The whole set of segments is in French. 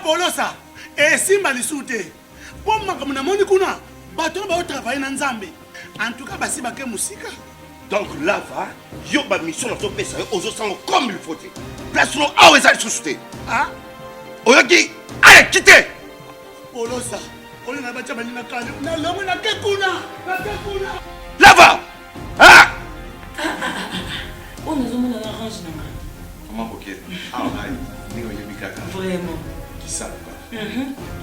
Polosa, et Simba Lissoute. Pour moi, comme on a kuna, bateau va travailler dans Zambé. En tout cas, basi baké musika. Donc là, va, yo ba mission dans ton pays, aux autres comme il faut. Place nous à où est-ce souté. Ah? Oyoki, allez, quittez. Polosa, on est là-bas, on est là, là va. Ah! On nous a mis dans la range. Comment ok? Ah, vraiment. Qui ça?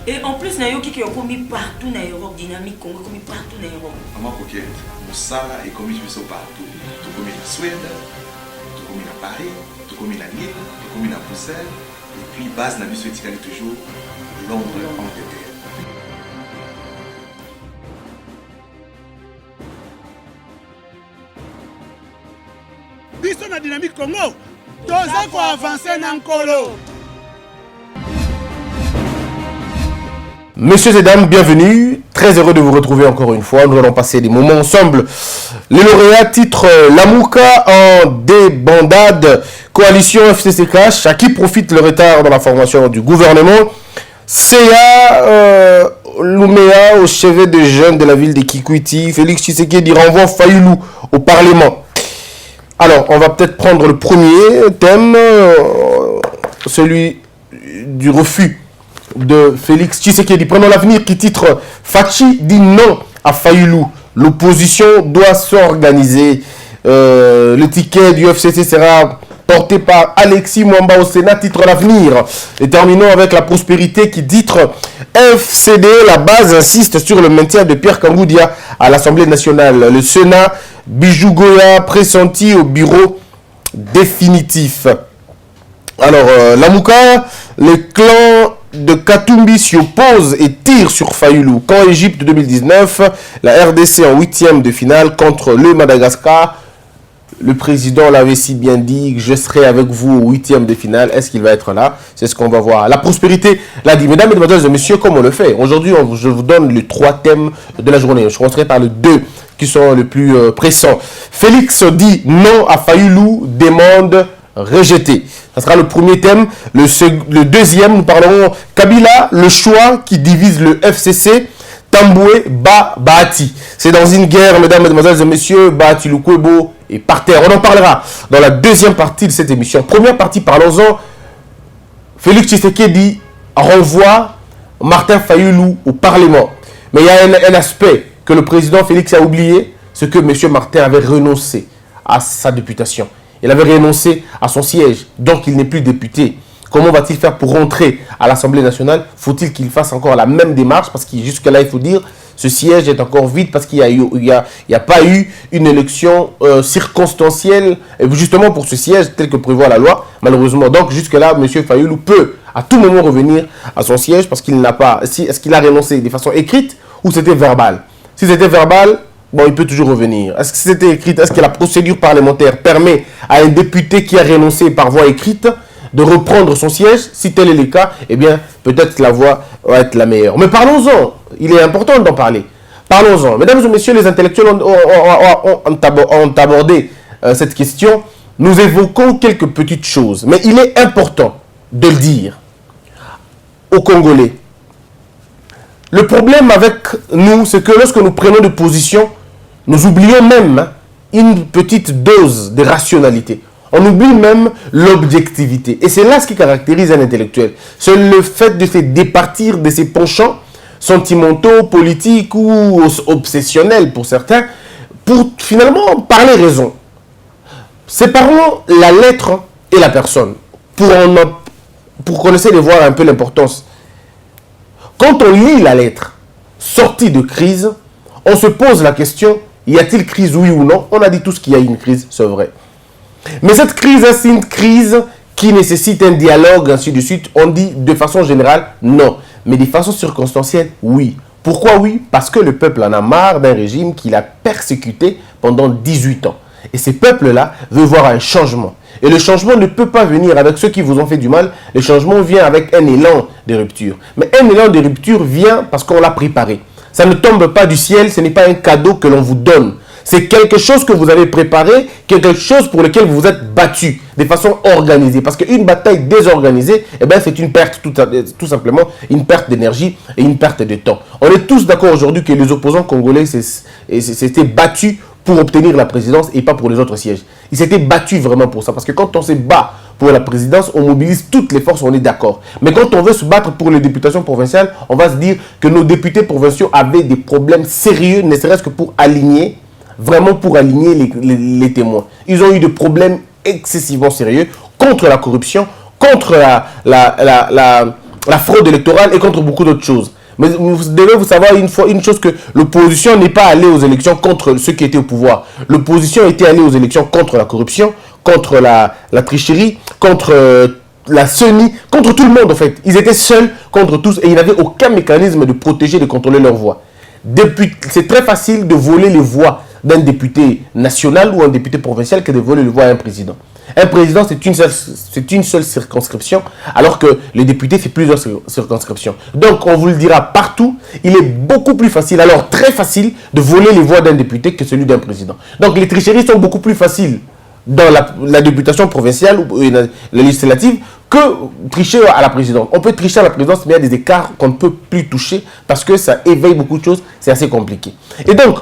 Et en plus, il y a qui ont commis partout dans l'Europe, dynamique, Congo, commis partout dans l'Europe. Comment ok? Moussala est commis partout. Tout commis en Suède, tout commis à Paris, tout commis à Lille, tout commis à Bruxelles. Et puis, base n'a vu toujours Londres, Angleterre. Biso na dynamique Congo, toza ko avancer na nkolo. Messieurs et dames, bienvenue. Très heureux de vous retrouver encore une fois. Nous allons passer des moments ensemble. Les lauréats titre Lamuka en débandade. Coalition FCC-Cash, à qui profite le retard dans la formation du gouvernement. CA Lumea au chevet des jeunes de la ville de Kikwiti. Félix Tshisekedi renvoie Fayulu au Parlement. Alors, on va peut-être prendre le premier thème, celui du refus de Félix Tshisekedi. Prenons l'avenir qui titre Fachi dit non à Fayulu. L'opposition doit s'organiser. Le ticket du FCC sera porté par Alexis Mwamba au Sénat, titre l'avenir. Et terminons avec la prospérité qui titre FCD. La base insiste sur le maintien de Pierre Kangoudia à l'Assemblée nationale. Le Sénat, Bijou Goya pressenti au bureau définitif. Alors, Lamuka, le clan de Katumbi s'y oppose et tire sur Fayulu. Quand Égypte 2019, la RDC en 8e de finale contre le Madagascar. Le président l'avait si bien dit, je serai avec vous au 8e de finale. Est-ce qu'il va être là? C'est ce qu'on va voir. La prospérité l'a dit. Mesdames, Mesdemoiselles et Messieurs, comme on le fait. Aujourd'hui, je vous donne les 3 thèmes de la journée. Je commencerai par les 2 qui sont les plus pressants. Félix dit non à Fayulu, demande rejetée. Ça sera le premier thème. Le deuxième, nous parlerons Kabila, le choix qui divise le FCC. Tamboué, Bahati. C'est dans une guerre, mesdames, mesdemoiselles et messieurs. Bahati Lukwebo est par terre. On en parlera dans la deuxième partie de cette émission. Première partie, parlons-en. Félix Tshisekedi renvoie Martin Fayulu au Parlement. Mais il y a un aspect que le président Félix a oublié, c'est que M. Martin avait renoncé à sa députation. Il avait renoncé à son siège, donc il n'est plus député. Comment va-t-il faire pour rentrer à l'Assemblée nationale? Faut-il qu'il fasse encore la même démarche? Parce que jusque-là, il faut dire, ce siège est encore vide parce qu'il n'y a pas eu une élection circonstancielle, justement pour ce siège tel que prévoit la loi, malheureusement. Donc jusque-là, M. Fayulu peut à tout moment revenir à son siège parce qu'il n'a pas... Est-ce qu'il a renoncé de façon écrite ou c'était verbal? Si c'était verbal, bon, il peut toujours revenir. Est-ce que c'était écrit? Est-ce que la procédure parlementaire permet à un député qui a renoncé par voie écrite de reprendre son siège? Si tel est le cas, eh bien, peut-être que la voie va être la meilleure. Mais parlons-en. Il est important d'en parler. Parlons-en. Mesdames et messieurs, les intellectuels ont abordé cette question. Nous évoquons quelques petites choses. Mais il est important de le dire aux Congolais. Le problème avec nous, c'est que lorsque nous prenons des positions, nous oublions même une petite dose de rationalité. On oublie même l'objectivité. Et c'est là ce qui caractérise un intellectuel. C'est le fait de se départir de ses penchants sentimentaux, politiques ou obsessionnels pour certains, pour finalement parler raison. Séparons la lettre et la personne, pour qu'on essaie de voir un peu l'importance. Quand on lit la lettre, sortie de crise, on se pose la question, y a-t-il crise, oui ou non? On a dit tous qu'il y a une crise, c'est vrai. Mais cette crise, c'est une crise qui nécessite un dialogue, ainsi de suite. On dit de façon générale, non. Mais de façon circonstancielle, oui. Pourquoi oui? Parce que le peuple en a marre d'un régime qui l'a persécuté pendant 18 ans. Et ces peuples-là veulent voir un changement. Et le changement ne peut pas venir avec ceux qui vous ont fait du mal. Le changement vient avec un élan de rupture. Mais un élan de rupture vient parce qu'on l'a préparé. Ça ne tombe pas du ciel, ce n'est pas un cadeau que l'on vous donne. C'est quelque chose que vous avez préparé, quelque chose pour lequel vous vous êtes battu de façon organisée. Parce qu'une bataille désorganisée, eh ben, c'est une perte, tout simplement, une perte d'énergie et une perte de temps. On est tous d'accord aujourd'hui que les opposants congolais s'étaient battus pour obtenir la présidence et pas pour les autres sièges. Ils s'étaient battus vraiment pour ça. Parce que quand on se bat pour la présidence, on mobilise toutes les forces, on est d'accord. Mais quand on veut se battre pour les députations provinciales, on va se dire que nos députés provinciaux avaient des problèmes sérieux, ne serait-ce que pour aligner, vraiment pour aligner les témoins. Ils ont eu des problèmes excessivement sérieux contre la corruption, contre la fraude électorale et contre beaucoup d'autres choses. Mais vous devez vous savoir une chose, que l'opposition n'est pas allée aux élections contre ceux qui étaient au pouvoir. L'opposition était allée aux élections contre la corruption, contre la tricherie, contre la CENI, contre tout le monde en fait. Ils étaient seuls contre tous et ils n'avaient aucun mécanisme de protéger, de contrôler leur voix. C'est très facile de voler les voix d'un député national ou un député provincial que de voler les voix à un président. Un président, c'est une seule circonscription, alors que les députés, c'est plusieurs circonscriptions. Donc, on vous le dira partout, il est beaucoup plus facile, alors très facile, de voler les voix d'un député que celui d'un président. Donc, les tricheries sont beaucoup plus faciles dans la députation provinciale ou la législative que tricher à la présidence. On peut tricher à la présidence, mais il y a des écarts qu'on ne peut plus toucher parce que ça éveille beaucoup de choses, c'est assez compliqué. Et donc,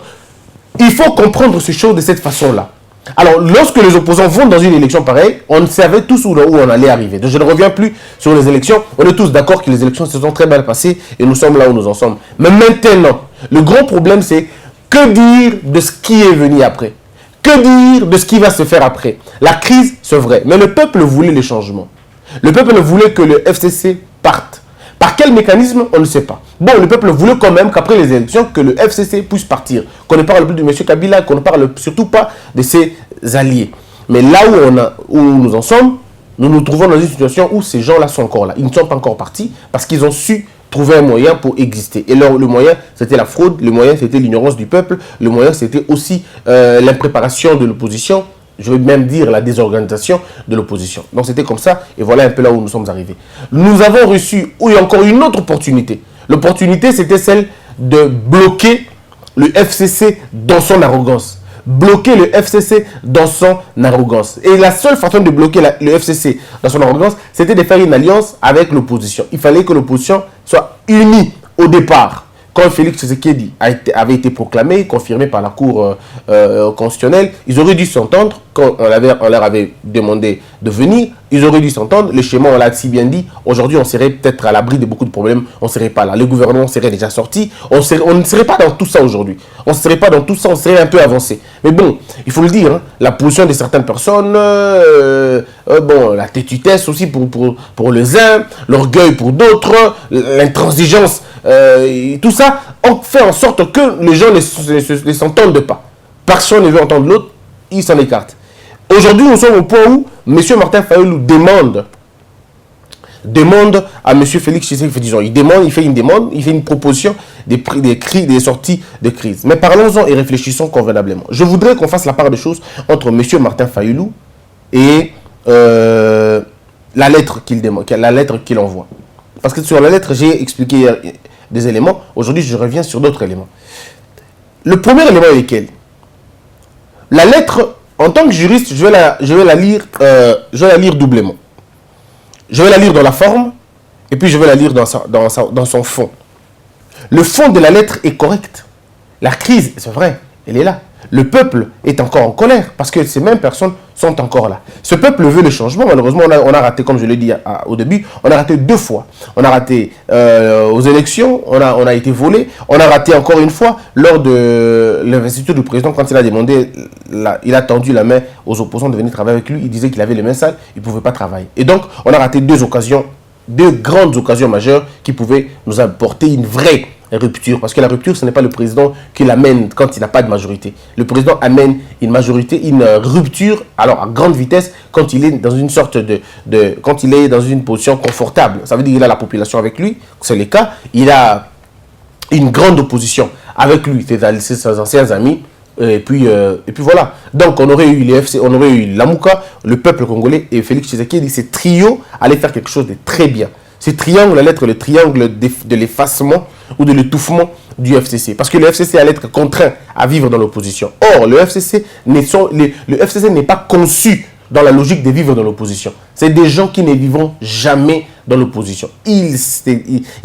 il faut comprendre ces choses de cette façon-là. Alors, lorsque les opposants vont dans une élection pareille, on savait tous où on allait arriver. Donc, je ne reviens plus sur les élections. On est tous d'accord que les élections se sont très mal passées et nous sommes là où nous en sommes. Mais maintenant, le gros problème, c'est que dire de ce qui est venu après? Que dire de ce qui va se faire après? La crise, c'est vrai. Mais le peuple voulait les changements. Le peuple voulait que le FCC parte. Par quel mécanisme? On ne sait pas. Bon, le peuple voulait quand même qu'après les élections, que le FCC puisse partir. Qu'on ne parle plus de M. Kabila, qu'on ne parle surtout pas de ses alliés. Mais là où nous en sommes, nous nous trouvons dans une situation où ces gens-là sont encore là. Ils ne sont pas encore partis parce qu'ils ont su trouver un moyen pour exister. Et le moyen, c'était la fraude. Le moyen, c'était l'ignorance du peuple. Le moyen, c'était aussi l'impréparation de l'opposition. Je veux même dire la désorganisation de l'opposition. Donc c'était comme ça, et voilà un peu là où nous sommes arrivés. Nous avons reçu, il y a encore une autre opportunité. L'opportunité, c'était celle de bloquer le FCC dans son arrogance. Bloquer le FCC dans son arrogance. Et la seule façon de bloquer le FCC dans son arrogance, c'était de faire une alliance avec l'opposition. Il fallait que l'opposition soit unie au départ. Quand Félix Tshisekedi avait été proclamé, confirmé par la Cour constitutionnelle, ils auraient dû s'entendre. Quand on leur avait demandé de venir, ils auraient dû s'entendre. Le schéma, on l'a si bien dit. Aujourd'hui, on serait peut-être à l'abri de beaucoup de problèmes. On ne serait pas là. Le gouvernement serait déjà sorti. On ne serait pas dans tout ça aujourd'hui. On ne serait pas dans tout ça. On serait un peu avancé. Mais bon, il faut le dire. Hein, la position de certaines personnes, la tétutesse aussi pour les uns, l'orgueil pour d'autres, l'intransigeance, tout ça, on fait en sorte que les gens ne s'entendent pas. Personne ne veut entendre l'autre. Ils s'en écartent. Aujourd'hui, nous sommes au point où M. Martin Fayulu demande à M. Félix Tshisekedi, disons, il fait une proposition des sorties de crise. Mais parlons-en et réfléchissons convenablement. Je voudrais qu'on fasse la part des choses entre M. Martin Fayulu et la lettre qu'il envoie. Parce que sur la lettre, j'ai expliqué des éléments. Aujourd'hui, je reviens sur d'autres éléments. Le premier élément est lequel? La lettre, en tant que juriste, je vais la lire doublement. Je vais la lire dans la forme, et puis je vais la lire dans son fond. Le fond de la lettre est correct. La crise, c'est vrai, elle est là. Le peuple est encore en colère, parce que ces mêmes personnes sont encore là. Ce peuple veut le changement. Malheureusement, on a raté, comme je l'ai dit au début, on a raté 2 fois. On a raté aux élections, on a été volé. On a raté encore une fois lors de l'investiture du président, quand il a demandé, il a tendu la main aux opposants de venir travailler avec lui. Il disait qu'il avait les mains sales, il ne pouvait pas travailler. Et donc, on a raté 2 occasions, 2 grandes occasions majeures qui pouvaient nous apporter une vraie rupture. Parce que la rupture, ce n'est pas le président qui l'amène quand il n'a pas de majorité. Le président amène une majorité, une rupture, alors à grande vitesse, quand il est dans une sorte quand il est dans une position confortable. Ça veut dire qu'il a la population avec lui, c'est le cas. Il a une grande opposition avec lui, ses anciens amis. Et puis voilà. Donc on aurait eu les FC, on aurait eu Lamouka, le peuple congolais et Félix Tshisekedi. Ces trios allaient faire quelque chose de très bien. Ce triangle allait être le triangle de l'effacement ou de l'étouffement du FCC. Parce que le FCC allait être contraint à vivre dans l'opposition. Or, le FCC n'est pas conçu dans la logique de vivre dans l'opposition. C'est des gens qui ne vivront jamais dans l'opposition. Ils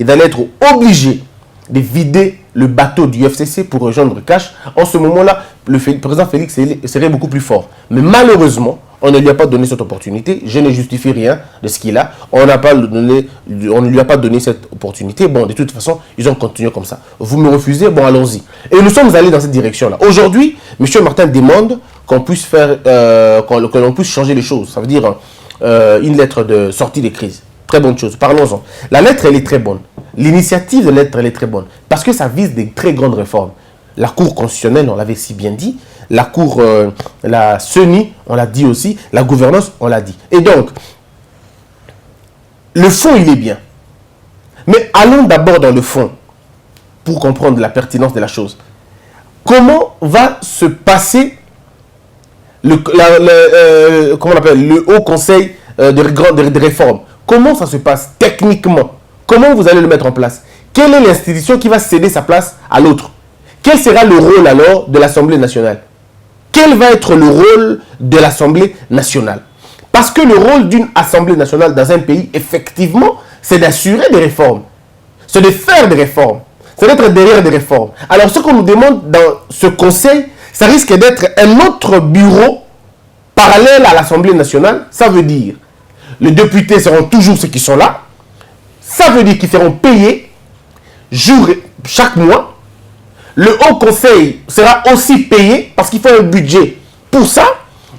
allaient être obligés de vider le bateau du FCC pour rejoindre Cash. En ce moment-là, le président Félix serait beaucoup plus fort. Mais malheureusement, on ne lui a pas donné cette opportunité. Je ne justifie rien de ce qu'il a. On ne lui a pas donné cette opportunité. Bon, de toute façon, ils ont continué comme ça. Vous me refusez, bon, allons-y. Et nous sommes allés dans cette direction-là. Aujourd'hui, M. Martin demande qu'on puisse faire, que l'on puisse changer les choses. Ça veut dire une lettre de sortie des crises. Très bonne chose. Parlons-en. La lettre, elle est très bonne. L'initiative de lettre, elle est très bonne. Parce que ça vise des très grandes réformes. La Cour constitutionnelle, on l'avait si bien dit. La Cour, la CENI, on l'a dit aussi. La gouvernance, on l'a dit. Et donc, le fond, il est bien. Mais allons d'abord dans le fond pour comprendre la pertinence de la chose. Comment va se passer comment on appelle, le Haut Conseil de réforme? Comment ça se passe techniquement? Comment vous allez le mettre en place? Quelle est l'institution qui va céder sa place à l'autre? Quel sera le rôle alors de l'Assemblée nationale? Quel va être le rôle de l'Assemblée nationale? Parce que le rôle d'une Assemblée nationale dans un pays, effectivement, c'est d'assurer des réformes. C'est de faire des réformes. C'est d'être derrière des réformes. Alors ce qu'on nous demande dans ce conseil, ça risque d'être un autre bureau parallèle à l'Assemblée nationale. Ça veut dire, les députés seront toujours ceux qui sont là. Ça veut dire qu'ils seront payés chaque mois. Le Haut Conseil sera aussi payé parce qu'il faut un budget. Pour ça,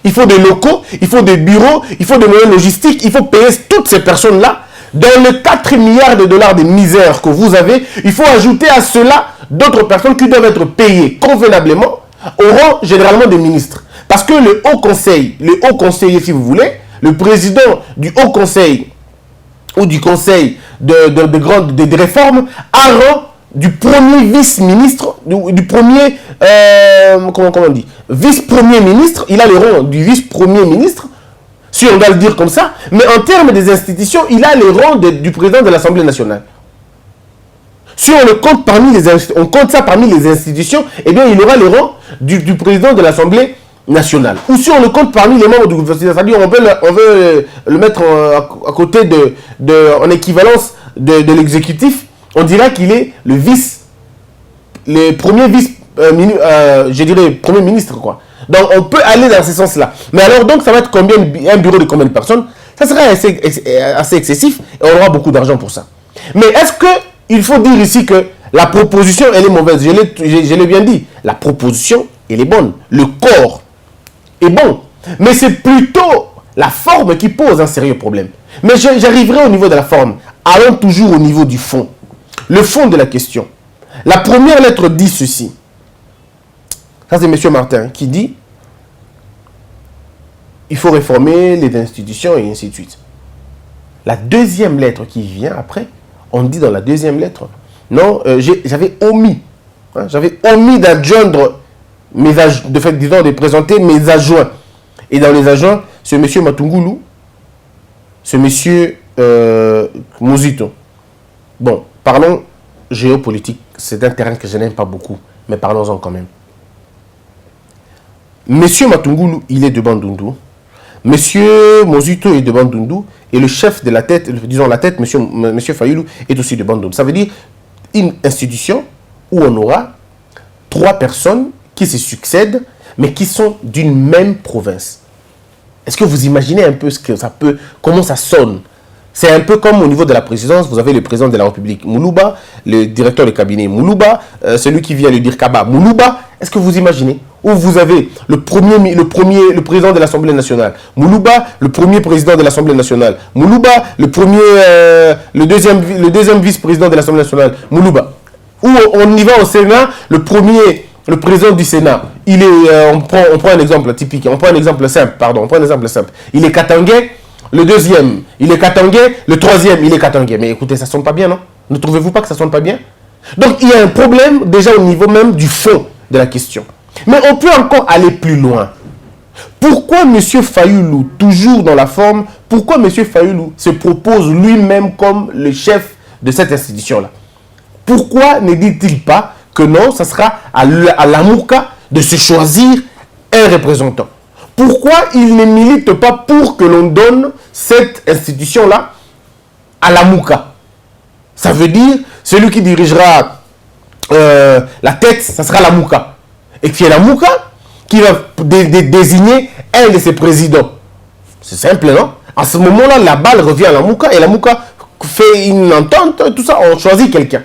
il faut des locaux, il faut des bureaux, il faut des moyens logistiques, il faut payer toutes ces personnes-là. Dans les 4 milliards de dollars de misère que vous avez, il faut ajouter à cela d'autres personnes qui doivent être payées convenablement au rang généralement des ministres. Parce que le Haut Conseiller, si vous voulez, le président du Haut Conseil ou du Conseil de réforme a rang du premier vice-ministre, du premier, comment on dit, vice-premier ministre. Il a le rang du vice-premier ministre, si on doit le dire comme ça, mais en termes des institutions, il a le rang du président de l'Assemblée nationale. Si on le compte parmi les institutions, eh bien il aura le rang du président de l'Assemblée nationale. Ou si on le compte parmi les membres du gouvernement, c'est-à-dire on veut le mettre à côté en équivalence de l'exécutif, on dira qu'il est le premier premier ministre, quoi. Donc on peut aller dans ce sens-là. Mais alors donc ça va être combien, un bureau de combien de personnes? Ça sera assez excessif et on aura beaucoup d'argent pour ça. Mais est-ce qu'il faut dire ici que la proposition elle est mauvaise? Je l'ai bien dit. La proposition elle est bonne. Le corps est bon. Mais c'est plutôt la forme qui pose un sérieux problème. Mais j'arriverai au niveau de la forme. Allons toujours au niveau du fond. Le fond de la question. La première lettre dit ceci. Ça, c'est M. Martin qui dit il faut réformer les institutions et ainsi de suite. La deuxième lettre qui vient après, on dit dans la deuxième lettre, non, j'avais omis d'adjoindre de présenter mes adjoints. Et dans les adjoints, c'est M. Matungulu, c'est M. Mozito. Bon, parlons géopolitique. C'est un terrain que je n'aime pas beaucoup, mais parlons-en quand même. Monsieur Matungulu, il est de Bandundu. Monsieur Mozito est de Bandundu. Et le chef de la tête, disons la tête, monsieur Fayulu, est aussi de Bandundu. Ça veut dire une institution où on aura 3 personnes qui se succèdent, mais qui sont d'une même province. Est-ce que vous imaginez un peu comment ça sonne? C'est un peu comme au niveau de la présidence, vous avez le président de la République, Moulouba, le directeur de cabinet, Moulouba, celui qui vient le dire Kaba, Moulouba. Est-ce que vous imaginez? Où vous avez le président de l'Assemblée nationale, Moulouba, le premier président de l'Assemblée nationale, Moulouba, le deuxième vice-président de l'Assemblée nationale, Moulouba. Où on y va au Sénat, le président du Sénat, il est, on prend un exemple typique, on prend un exemple simple. Il est Katangais. Le deuxième, il est Katangais. Le troisième, il est Katangais. Mais écoutez, ça ne sonne pas bien, non? Ne trouvez-vous pas que ça ne sonne pas bien? Donc, il y a un problème déjà au niveau même du fond de la question. Mais on peut encore aller plus loin. Pourquoi M. Fayulu, toujours dans la forme, pourquoi M. Fayulu se propose lui-même comme le chef de cette institution-là? Pourquoi ne dit-il pas que non, ça sera à l'Amouka de se choisir un représentant? Pourquoi il ne milite pas pour que l'on donne cette institution-là à l'Amouka? Ça veut dire, celui qui dirigera la tête, ça sera l'Amouka. Et qui est l'Amouka qui va désigner un de ses présidents. C'est simple, non? À ce moment-là, la balle revient à l'Amouka et l'Amouka fait une entente, tout ça, on choisit quelqu'un.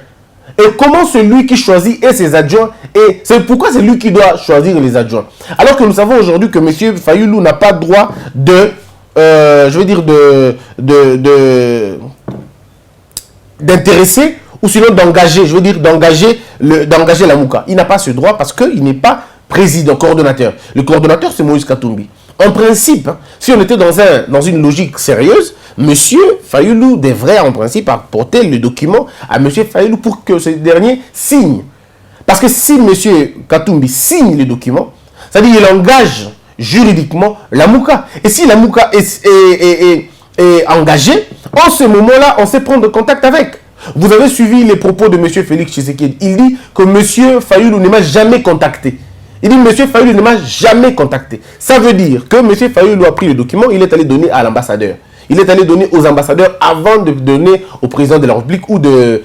Et comment celui qui choisit et ses adjoints, et c'est pourquoi c'est lui qui doit choisir les adjoints. Alors que nous savons aujourd'hui que M. Fayulu n'a pas droit de, je veux dire, d'intéresser ou sinon d'engager, je veux dire d'engager l'Amouka. Il n'a pas ce droit parce qu'il n'est pas président, coordonnateur. Le coordonnateur, c'est Moïse Katumbi. En principe, si on était dans une logique sérieuse, M. Fayulu devrait en principe apporter le document à M. Fayulu pour que ce dernier signe. Parce que si M. Katumbi signe le document, c'est-à-dire qu'il engage juridiquement l'Amouka. Et si l'Amouka est engagé, en ce moment-là, on sait prendre contact avec. Vous avez suivi les propos de M. Félix Tshisekedi. Il dit que M. Fayulu ne m'a jamais contacté. Il dit, M. Fayulu ne m'a jamais contacté. Ça veut dire que M. Fayulu a pris le document, il est allé donner à l'ambassadeur. Il est allé donner aux ambassadeurs avant de donner au président de la République ou de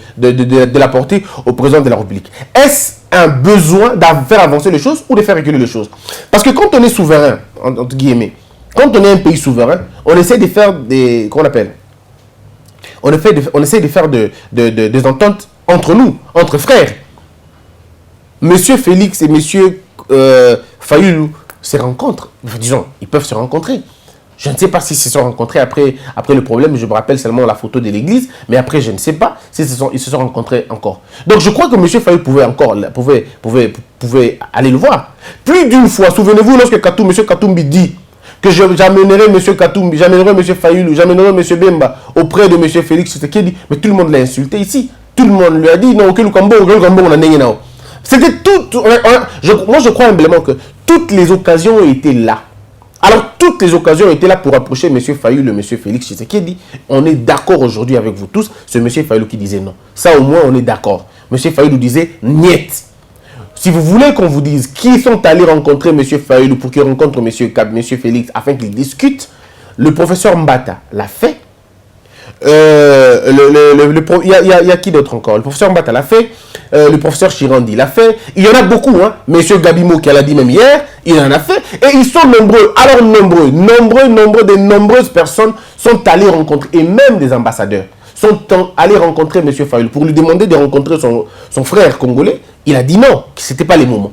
l'apporter au président de la République. Est-ce un besoin de faire avancer les choses ou de faire reculer les choses? Parce que quand on est souverain, entre guillemets, quand on est un pays souverain, on essaie de faire des... Qu'on appelle on essaie de faire des ententes entre nous, entre frères. Monsieur Félix et monsieur Fayulu se rencontrent. Disons, ils peuvent se rencontrer. Je ne sais pas s'ils se sont rencontrés après le problème. Je me rappelle seulement la photo de l'église. Mais après, je ne sais pas s'ils se sont rencontrés encore. Donc, je crois que M. Fayulu pouvait aller le voir. Plus d'une fois, souvenez-vous, lorsque M. Katumbi dit que j'amènerai M. Katumbi, j'amènerai M. Fayulu, j'amènerai M. Bemba auprès de M. Félix Tshisekedi. Mais tout le monde l'a insulté ici. Tout le monde lui a dit, non, on a c'était tout. Moi, je crois humblement que toutes les occasions étaient là. Alors, toutes les occasions étaient là pour approcher M. Fayulu, M. Félix Tshisekedi. On est d'accord aujourd'hui avec vous tous. C'est M. Fayulu qui disait non. Ça, au moins, on est d'accord. M. Fayulu disait niet. Si vous voulez qu'on vous dise qui sont allés rencontrer M. Fayulu pour qu'il rencontre M. Félix afin qu'ils discutent, le professeur Mbata l'a fait. Il y a qui d'autre encore? Le professeur Mbata l'a fait. Le professeur Chirandi l'a fait. Il y en a beaucoup. Hein. Monsieur Gabimo qui l'a dit même hier, il en a fait. Et ils sont nombreux. Alors de nombreuses personnes sont allées rencontrer, et même des ambassadeurs sont allés rencontrer M. Fayulu pour lui demander de rencontrer son frère congolais. Il a dit non, que ce n'était pas les moments.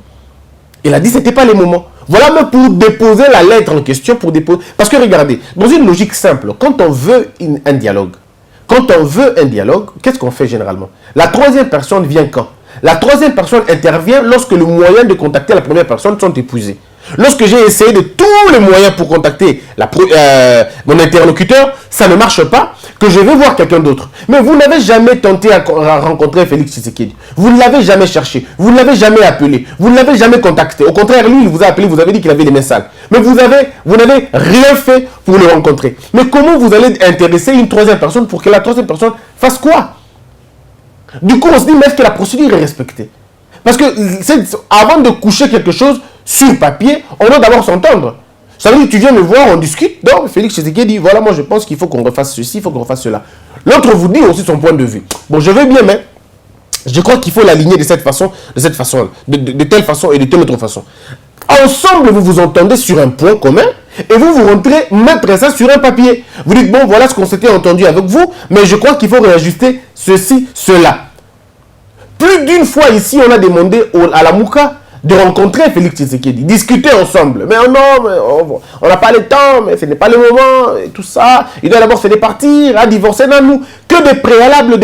Il a dit que ce n'était pas les moments. Voilà, mais pour déposer la lettre en question, parce que regardez, dans une logique simple, quand on veut un dialogue, qu'est-ce qu'on fait généralement? La troisième personne vient quand? La troisième personne intervient lorsque les moyens de contacter la première personne sont épuisés. Lorsque j'ai essayé de tous les moyens pour contacter mon interlocuteur, ça ne marche pas, que je vais voir quelqu'un d'autre. Mais vous n'avez jamais tenté à rencontrer Félix Tshisekedi. Vous ne l'avez jamais cherché. Vous ne l'avez jamais appelé. Vous ne l'avez jamais contacté. Au contraire, lui, il vous a appelé, vous avez dit qu'il avait les mains sales. Mais vous n'avez rien fait pour le rencontrer. Mais comment vous allez intéresser une troisième personne pour que la troisième personne fasse quoi? Du coup, on se dit, mais est-ce que la procédure est respectée? Parce que avant de coucher quelque chose sur papier, on doit d'abord s'entendre. Ça veut dire que tu viens me voir, on discute. Donc, Félix Tshisekedi dit, voilà, moi je pense qu'il faut qu'on refasse ceci, il faut qu'on refasse cela. L'autre vous dit aussi son point de vue. Bon, je veux bien, mais je crois qu'il faut l'aligner de telle façon et de telle autre façon. Ensemble, vous vous entendez sur un point commun et vous rentrez mettre ça sur un papier. Vous dites, bon, voilà ce qu'on s'était entendu avec vous, mais je crois qu'il faut réajuster ceci, cela. Plus d'une fois ici, on a demandé à la Mouka de rencontrer Félix Tshisekedi, discuter ensemble. Mais non, on n'a pas le temps, mais ce n'est pas le moment, et tout ça. Il doit d'abord se départir, à divorcer dans nous. Que des préalables.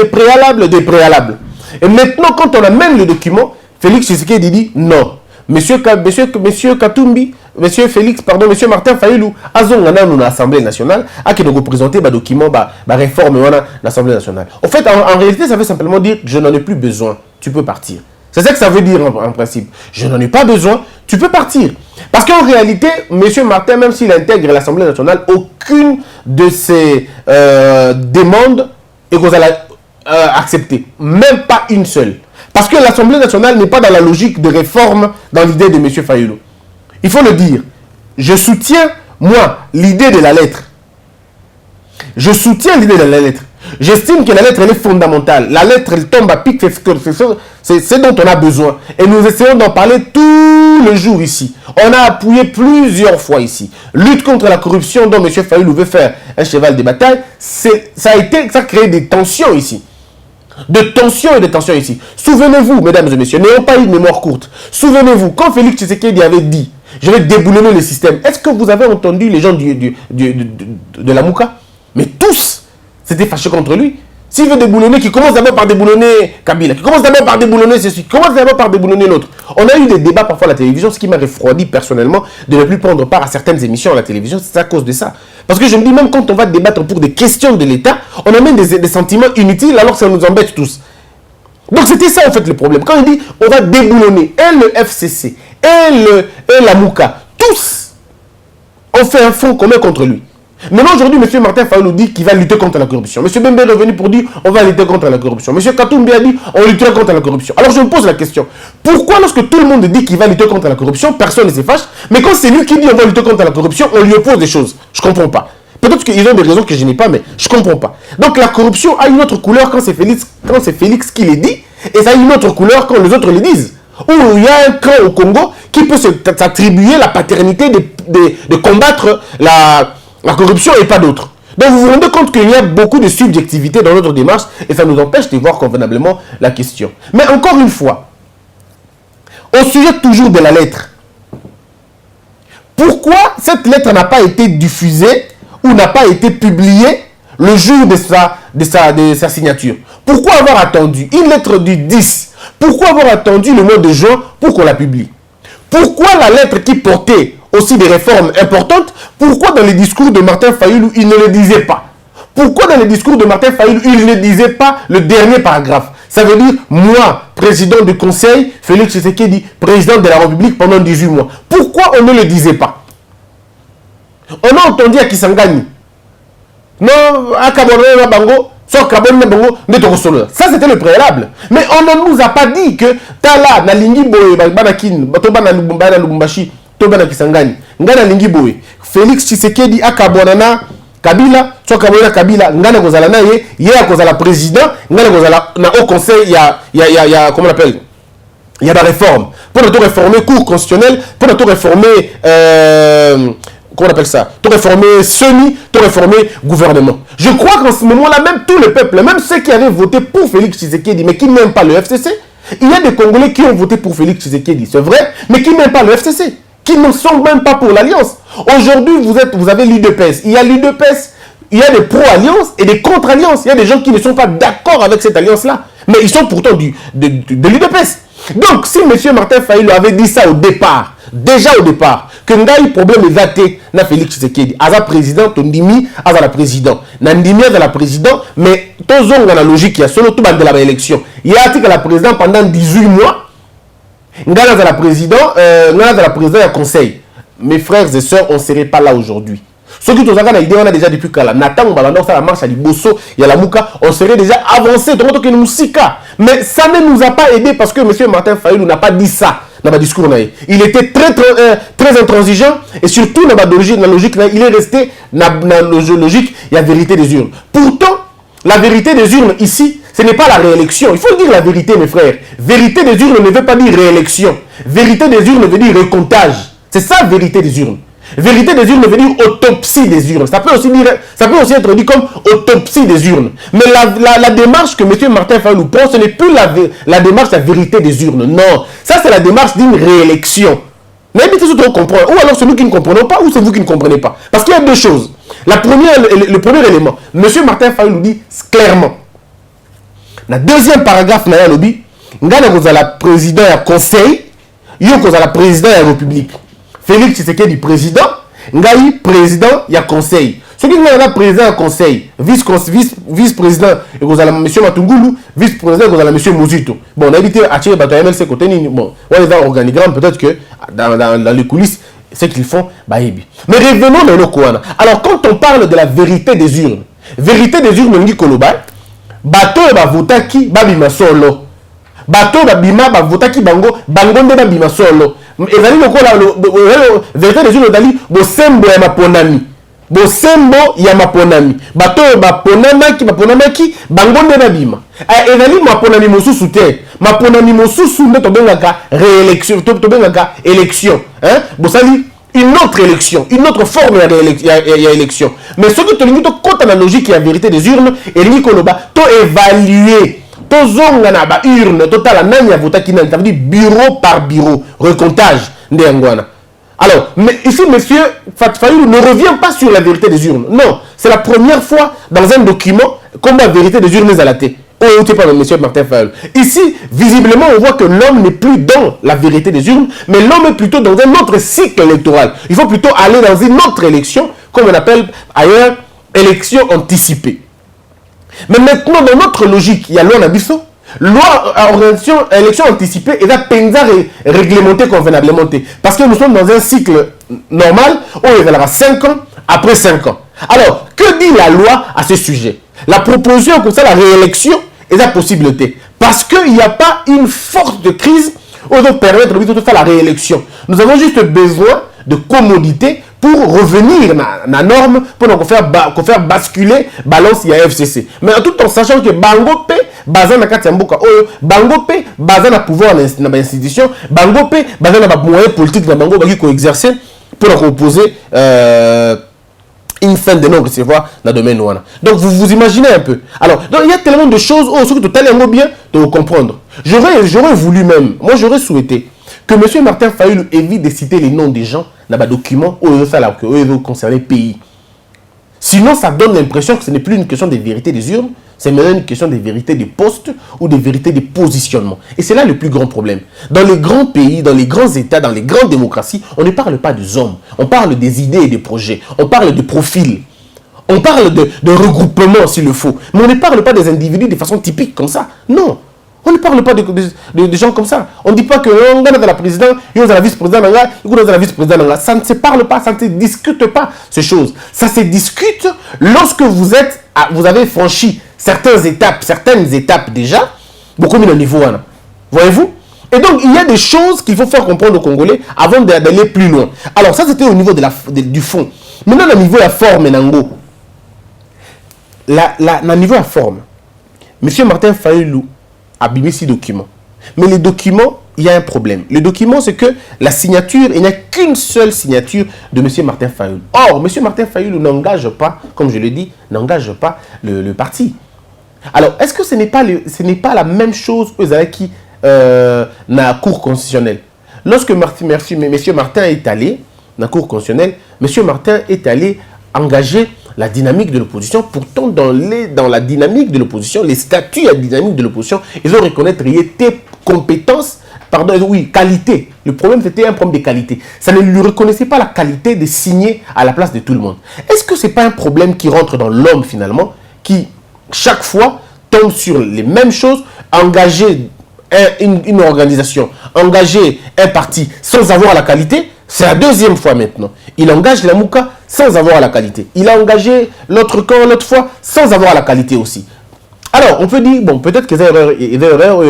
Et maintenant, quand on amène le document, Félix Tshisekedi dit non. Monsieur Katumbi, monsieur Martin Fayulu, azongana nous l'Assemblée nationale, a qui nous représenter le document, la réforme de l'Assemblée nationale. En fait, en réalité, ça veut simplement dire je n'en ai plus besoin, tu peux partir. C'est ça que ça veut dire en principe. Je n'en ai pas besoin, tu peux partir. Parce qu'en réalité, M. Martin, même s'il intègre l'Assemblée nationale, aucune de ses demandes est acceptée. Même pas une seule. Parce que l'Assemblée nationale n'est pas dans la logique de réforme dans l'idée de M. Fayulu. Il faut le dire. Je soutiens, moi, l'idée de la lettre. Je soutiens l'idée de la lettre. J'estime que la lettre, elle est fondamentale. La lettre, elle tombe à pic. C'est ce dont on a besoin. Et nous essayons d'en parler tous les jours ici. On a appuyé plusieurs fois ici. Lutte contre la corruption dont M. Fayulu veut faire un cheval de bataille. Ça a créé des tensions ici. De tensions et de tensions ici. Souvenez-vous, mesdames et messieurs, n'ayons pas une mémoire courte. Souvenez-vous, quand Félix Tshisekedi avait dit « Je vais déboulonner le système », est-ce que vous avez entendu les gens de la Mouka? Mais tous s'étaient fâchés contre lui. S'il veut déboulonner, qu'il commence d'abord par déboulonner Kabila, qu'il commence d'abord par déboulonner ceci, qu'il commence d'abord par déboulonner l'autre. On a eu des débats parfois à la télévision, ce qui m'a refroidi personnellement de ne plus prendre part à certaines émissions à la télévision, c'est à cause de ça. Parce que je me dis, même quand on va débattre pour des questions de l'État, on amène des sentiments inutiles alors que ça nous embête tous. Donc c'était ça en fait le problème. Quand il dit, on va déboulonner et le FCC et la Mouka, tous ont fait un front commun contre lui. Maintenant, aujourd'hui, M. Martin Fayulu dit qu'il va lutter contre la corruption. M. Bembe est revenu pour dire on va lutter contre la corruption. M. Katumbi a dit on luttera contre la corruption. Alors je me pose la question, pourquoi lorsque tout le monde dit qu'il va lutter contre la corruption, personne ne se fâche, mais quand c'est lui qui dit on va lutter contre la corruption, on lui oppose des choses? Je ne comprends pas. Peut-être qu'ils ont des raisons que je n'ai pas, mais je ne comprends pas. Donc la corruption a une autre couleur quand c'est Félix qui les dit, et ça a une autre couleur quand les autres les disent. Ou il y a un camp au Congo qui peut s'attribuer la paternité de combattre la corruption et pas d'autres. Donc vous vous rendez compte qu'il y a beaucoup de subjectivité dans notre démarche et ça nous empêche de voir convenablement la question. Mais encore une fois, au sujet toujours de la lettre, pourquoi cette lettre n'a pas été diffusée ou n'a pas été publiée le jour de sa signature? Pourquoi avoir attendu une lettre du 10? Pourquoi avoir attendu le mois de juin pour qu'on la publie? Pourquoi la lettre qui portait aussi des réformes importantes, pourquoi dans les discours de Martin Fayulu, il ne le disait pas? Pourquoi dans les discours de Martin Fayulu, il ne disait pas le dernier paragraphe? Ça veut dire, moi, président du Conseil, Félix Tshisekedi, président de la République pendant 18 mois. Pourquoi on ne le disait pas? On a entendu à Kisangani. Non, à Kabonne Bango, soit Kabonne Bango, ça c'était le préalable. Mais on ne nous a pas dit que Tala, Nalingi Boye, Banakin, Batobana Lubumbashi, Tobana Kisangani, Ngana Lingi Boye, Félix Tshisekedi, Akabonana, Kabila, soit Kabila, Ngana Kozalana, Yé Kozala président, Ngana Kozala, au conseil, il y a, comment on appelle? Il y a la réforme. Pour nous réformer cours constitutionnel, pour nous réformer, comment on appelle ça? Tout réformer semi, tout réformer gouvernement. Je crois qu'en ce moment-là, même tout le peuple, même ceux qui avaient voté pour Félix Tshisekedi, mais qui n'aiment pas le FCC, il y a des Congolais qui ont voté pour Félix Tshisekedi, c'est vrai, mais qui n'aiment pas le FCC, qui ne sont même pas pour l'Alliance. Aujourd'hui, vous avez l'UDPS. Il y a l'UDPS, il y a des pro-alliances et des contre-alliances. Il y a des gens qui ne sont pas d'accord avec cette alliance-là, mais ils sont pourtant de l'UDPS. Donc, si M. Martin Fayulu avait dit ça au départ, déjà au départ, que Ngaï problème est daté na Félix Tshisekedi, Aza président, Tondimi, Aza la président, Nandimi Aza la président, mais Tozong dans la logique, il y a solo tout de la élection. Il y a la président pendant 18 mois, Ngana Aza la président, Ngana Aza la président et conseil. Mes frères et sœurs, on ne serait pas là aujourd'hui. Ceux qui ont l'idée, on a déjà depuis Kala. Nathan, on va faire la marche à Liboso, il y a la Mouka, on serait déjà avancé, mais ça ne nous a pas aidé parce que M. Martin Fayulu n'a pas dit ça dans le discours. Il était très intransigeant et surtout dans la logique, il est resté dans la logique, il y a vérité des urnes. Pourtant, la vérité des urnes ici, ce n'est pas la réélection. Il faut dire la vérité, mes frères. Vérité des urnes ne veut pas dire réélection. Vérité des urnes veut dire recomptage. C'est ça, vérité des urnes. Vérité des urnes veut dire autopsie des urnes. Ça peut aussi être dit comme autopsie des urnes. Mais la démarche que M. Martin Fayulu prend, ce n'est plus la démarche de la vérité des urnes. Non. Ça, c'est la démarche d'une réélection. Ou alors c'est nous qui ne comprenons pas, ou c'est vous qui ne comprenez pas. Parce qu'il y a deux choses. Le premier élément, M. Martin Fayulu dit clairement. Dans le deuxième paragraphe, il y a le président et le conseil, il y a le président et la République. Félix Tshisekedi président, Ngaï président, il y a conseil. Ce qui est le président du conseil, vice-président, et vous avez M. Matungulu, vice-président, vous avez M. Mozito. Bon, on a évité à tirer le MLC côté. Bon, on est dans l'organigramme, peut-être que dans les coulisses, ce qu'ils font, bah, mais revenons dans le Kouana. Alors, quand on parle de la vérité des urnes, on dit Koloba, bateau ba votaki, babima solo. Bateau ba bima, ba votaki bango, bangonde ba bima solo. Et vous allez le vérité des urnes, vous allez le sembo ya maponami. Bosembo ya maponami bato baponamaki bangonde na bima ezali maponami mosusu te maponami mosusu nde tobengaka réélection tobengaka élection hein bosali une autre élection une autre forme ya élection mais ce que tolingi to kota na logique ya vérité des urnes elingi koloba to évaluer to zonga na ba urne totala nani ya votaki nani ça veut dire bureau par bureau recomptage nde ngwana. Alors, mais ici, monsieur Fayulu ne revient pas sur la vérité des urnes. Non, c'est la première fois dans un document comme la vérité des urnes est à la tête. Oh, tu parles, monsieur Martin Fayulu. Ici, visiblement, on voit que l'homme n'est plus dans la vérité des urnes, mais l'homme est plutôt dans un autre cycle électoral. Il faut plutôt aller dans une autre élection, comme on appelle ailleurs, élection anticipée. Mais maintenant, dans notre logique, il y a loi Nabiso. Loi élection anticipée et la penza réglementée convenablement. Parce que nous sommes dans un cycle normal où il y aura 5 ans après 5 ans. Alors, que dit la loi à ce sujet? La proposition comme ça, la réélection est la possibilité. Parce qu'il n'y a pas une force de crise où on doit permettre de faire la réélection. Nous avons juste besoin de commodité pour revenir à la norme, pour nous faire basculer balance il y a FCC. Mais tout en sachant que Bango P, Bazan na Katyamboka, Bango P, Bazan na pouvoir dans l'institution, Bango P, Bazan na moyen politique dans Bango qui exercer pour leur opposer une fin de non-recevoir dans le domaine noir. Donc vous imaginez un peu. Alors, donc, il y a tellement de choses, ce que tu as bien de comprendre. J'aurais voulu même, moi j'aurais souhaité que M. Martin Fayulu évite de citer les noms des gens dans les documents où ils concernent le pays. Sinon, ça donne l'impression que ce n'est plus une question de vérité des urnes, c'est maintenant une question de vérité des postes ou de vérité des positionnements. Et c'est là le plus grand problème. Dans les grands pays, dans les grands États, dans les grandes démocraties, on ne parle pas des hommes, on parle des idées et des projets, on parle de profils, on parle de regroupement s'il le faut, mais on ne parle pas des individus de façon typique comme ça. Non. On ne parle pas de gens comme ça. On ne dit pas que on est dans la présidente, il est dans la vice-présidente, il est dans la vice-présidente. Ça ne se parle pas, ça ne se discute pas, ces choses. Ça se discute lorsque vous avez franchi certaines étapes déjà, beaucoup mieux au niveau. Voyez-vous? Et donc, il y a des choses qu'il faut faire comprendre aux Congolais avant d'aller plus loin. Alors, ça, c'était au niveau du fond. Maintenant, au niveau de la forme, Nango. Au niveau de la forme, M. Martin Fayulu abîmer ces documents. Mais les documents, il y a un problème. Le document, c'est que la signature, il n'y a qu'une seule signature de M. Martin Fayulu. Or, M. Martin Fayulu n'engage pas, comme je le dis, n'engage pas le parti. Alors, est-ce que ce n'est pas la même chose aux qui dans la Cour constitutionnelle? Lorsque M. Martin est allé dans la Cour constitutionnelle, M. Martin est allé engager la dynamique de l'opposition. Pourtant, dans la dynamique de l'opposition, les statuts à dynamique de l'opposition, ils ont reconnaître tes compétences, qualité. Le problème, c'était un problème de qualité. Ça ne lui reconnaissait pas la qualité de signer à la place de tout le monde. Est-ce que ce n'est pas un problème qui rentre dans l'homme, finalement, qui, chaque fois, tombe sur les mêmes choses, engager une organisation, engager un parti sans avoir la qualité? C'est la deuxième fois maintenant. Il engage la Mouka sans avoir la qualité. Il a engagé l'autre camp l'autre fois sans avoir la qualité aussi. Alors, on peut dire, bon, peut-être que c'est une erreur,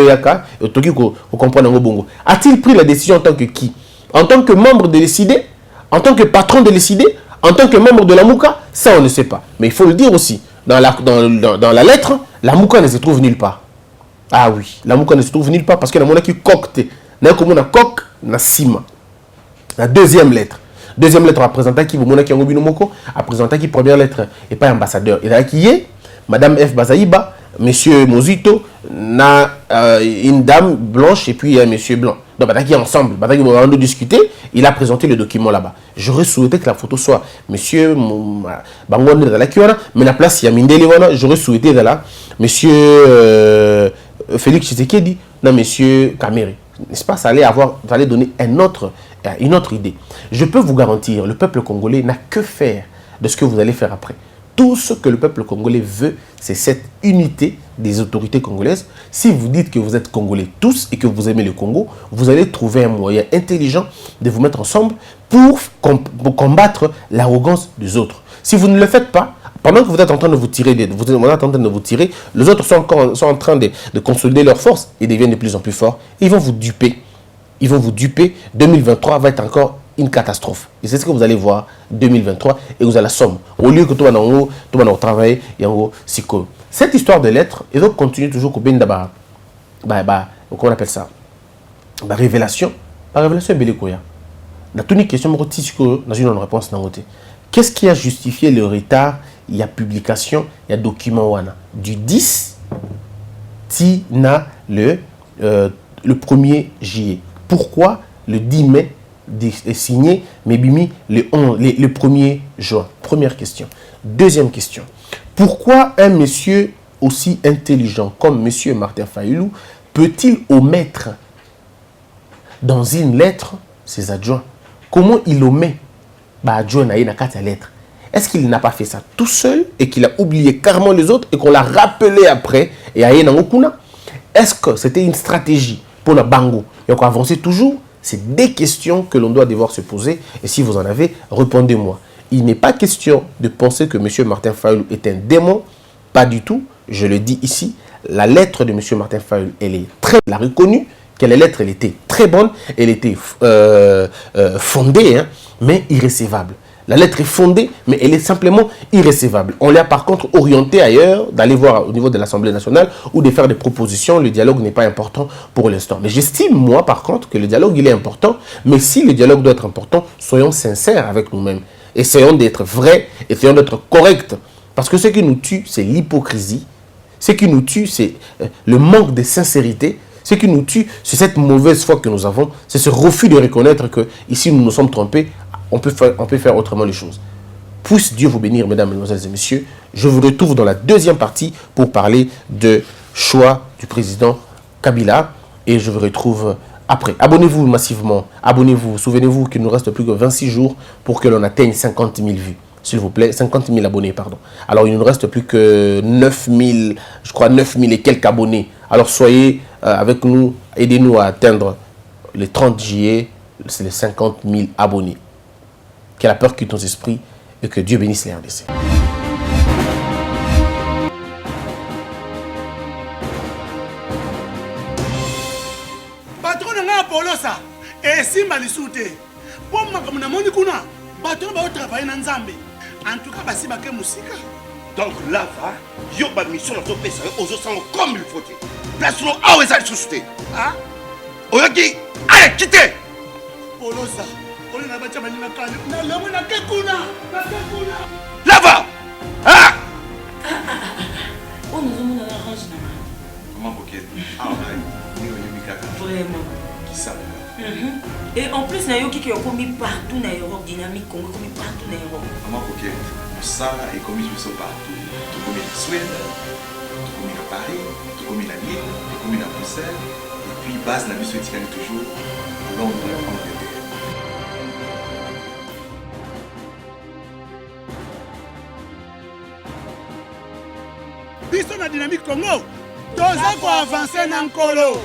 a-t-il pris la décision en tant que qui? En tant que membre de l'ECD? En tant que patron de l'ECD? En tant que membre de la Mouka? Ça, on ne sait pas. Mais il faut le dire aussi. Dans la lettre, la Mouka ne se trouve nulle part. Ah oui, la Mouka ne se trouve nulle part parce que la Mouka qui cocte. N'a comme on coque, na sima. La deuxième lettre à présenter qui vous qui a présenté qui première lettre et pas ambassadeur. Il a qui est Madame F Bazaïba, Monsieur Mozito, une dame blanche et puis un monsieur blanc. Donc qui ensemble, qui vont discuter, il a présenté le document là-bas. J'aurais souhaité que la photo soit Monsieur Bangon de la Kiwana, mais la place Yamindele wana, j'aurais souhaité là Monsieur Félix Tshisekedi, non Monsieur Kamere. N'est-ce pas, ça allait donner une autre idée. Je peux vous garantir, le peuple congolais n'a que faire de ce que vous allez faire après. Tout ce que le peuple congolais veut, c'est cette unité des autorités congolaises. Si vous dites que vous êtes congolais tous et que vous aimez le Congo, vous allez trouver un moyen intelligent de vous mettre ensemble pour combattre l'arrogance des autres. Si vous ne le faites pas, pendant que vous êtes en train de vous tirer, les autres sont en train de consolider leurs forces et deviennent de plus en plus forts. Ils vont vous duper. 2023 va être encore une catastrophe. Et c'est ce que vous allez voir 2023 et vous allez la somme. Au lieu que tout le monde travaille, et en gros, c'est cool. Cette histoire de lettres, et donc continue toujours qu'on comment on appelle ça? Révélation. La révélation est belle quoi. La toute question, dans une réponse dans côté. Qu'est-ce qui a justifié le retard? Il y a publication, il y a document du 10 tina le 1er juillet. Pourquoi le 10 mai est signé, mais Bimi le 1er juin? Première question. Deuxième question. Pourquoi un monsieur aussi intelligent comme monsieur Martin Fayulu peut-il omettre dans une lettre ses adjoints? Comment il omet adjoint na lettre? Est-ce qu'il n'a pas fait ça tout seul et qu'il a oublié carrément les autres et qu'on l'a rappelé après et à Okuna? Est-ce que c'était une stratégie pour le Bango et qu'on avancer toujours? C'est des questions que l'on doit devoir se poser et si vous en avez, répondez-moi. Il n'est pas question de penser que M. Martin Fayulu est un démon, pas du tout. Je le dis ici, la lettre de M. Martin Fayulu, elle est très bien reconnue, que la lettre, elle était très bonne, elle était fondée, mais irrécevable. La lettre est fondée, mais elle est simplement irrécevable. On l'a par contre orienté ailleurs, d'aller voir au niveau de l'Assemblée nationale ou de faire des propositions. Le dialogue n'est pas important pour l'instant. Mais j'estime, moi, par contre, que le dialogue, il est important. Mais si le dialogue doit être important, soyons sincères avec nous-mêmes. Essayons d'être vrais, essayons d'être corrects. Parce que ce qui nous tue, c'est l'hypocrisie. Ce qui nous tue, c'est le manque de sincérité. Ce qui nous tue, c'est cette mauvaise foi que nous avons. C'est ce refus de reconnaître que ici nous nous sommes trompés. On peut faire autrement les choses. Puisse Dieu vous bénir, mesdames, mesdemoiselles et messieurs. Je vous retrouve dans la deuxième partie pour parler de choix du président Kabila. Et je vous retrouve après. Abonnez-vous massivement. Abonnez-vous. Souvenez-vous qu'il ne nous reste plus que 26 jours pour que l'on atteigne 50 000 vues. S'il vous plaît, 50 000 abonnés, pardon. Alors, il ne nous reste plus que 9 000, je crois 9 000 et quelques abonnés. Alors, soyez avec nous, aidez-nous à atteindre le 30 juillet, c'est les 50 000 abonnés. Que la peur quitte nos esprits et que Dieu bénisse les RDC. Patron n'a Apollo ça. Et si Malisouté. Pour moi, comme on a kuna. Patron va travailler dans Nzambe. En tout cas, si baké musika. Donc là, yo ba mission na to pesa aux sango comme il faut. Place no awe za susute. Ah? Oyoki, allez quittez. Polo ça. Là-bas! Ah! Oh, nous avons la range. Comment Boket? Ah, vraiment. Qui ça? Et en plus, il y a qui est commis partout dans l'Europe, dynamique, commis partout dans l'Europe. Comment Boket? Ça est commis partout. Tout comme en Suède, tout comme à Paris, tout comme à Lille, tout comme à Bruxelles. Et puis, base la mission est toujours Londres, Angleterre. Biso na dynamique Congo, toza ko avancer na nkolo.